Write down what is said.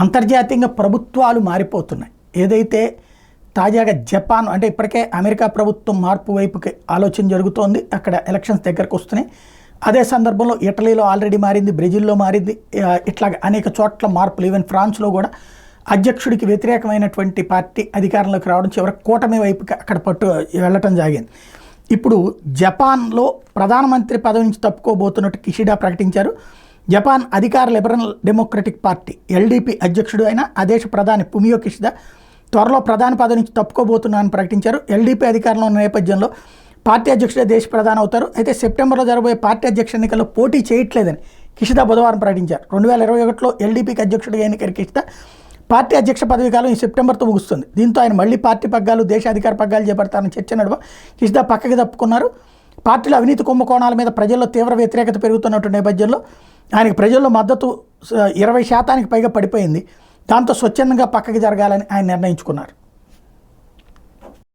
అంతర్జాతీయంగా ప్రభుత్వాలు మారిపోతున్నాయి. ఏదైతే తాజాగా జపాన్ అంటే ఇప్పటికే అమెరికా ప్రభుత్వం మార్పు వైపుకి ఆలోచన జరుగుతోంది, అక్కడ ఎలక్షన్స్ దగ్గరకు వస్తున్నాయి. అదే సందర్భంలో ఇటలీలో ఆల్రెడీ మారింది, బ్రెజిల్లో మారింది, ఇట్లా అనేక చోట్ల మార్పులు. ఈవెన్ ఫ్రాన్స్లో కూడా అధ్యక్షుడికి వ్యతిరేకమైనటువంటి పార్టీ అధికారంలోకి రావడం, చివరికి కూటమి వైపుకి అక్కడ వెళ్ళటం జరిగింది. ఇప్పుడు జపాన్లో ప్రధానమంత్రి పదవి నుంచి తప్పుకోబోతున్నట్టు కిషిడా ప్రకటించారు. జపాన్ అధికార లిబరల్ డెమోక్రటిక్ పార్టీ ఎల్డీపీ అధ్యక్షుడు అయిన ఆ దేశ ప్రధాని ఫుమియో కిషిడా త్వరలో ప్రధాని పదవి నుంచి తప్పుకోబోతున్నానని ప్రకటించారు. ఎల్డీపీ అధికారంలో ఉన్న నేపథ్యంలో పార్టీ అధ్యక్షుడే దేశ ప్రధాని అవుతారు. అయితే సెప్టెంబర్లో జరగబోయే పార్టీ అధ్యక్ష ఎన్నికల్లో పోటీ చేయట్లేదని కిషిడా బుధవారం ప్రకటించారు. 2021లో ఎల్డీపీకి అధ్యక్షుడిగా ఎన్నికైన కిషిడా పార్టీ అధ్యక్ష పదవి కాలం ఈ సెప్టెంబర్తో ముగుస్తుంది. దీంతో ఆయన మళ్లీ పార్టీ పగ్గాలు, దేశ అధికార పగ్గాలు చేపడతారని చర్చ నడుమ కిషిడా పక్కకి తప్పుకున్నారు. పార్టీలో అవినీతి కుంభకోణాల మీద ప్రజల్లో తీవ్ర వ్యతిరేకత పెరుగుతున్నటువంటి నేపథ్యంలో ఆయనకు ప్రజల్లో మద్దతు 20% పైగా పడిపోయింది. దాంతో స్వచ్ఛందంగా పక్కకి జరగాలని ఆయన నిర్ణయించుకున్నారు.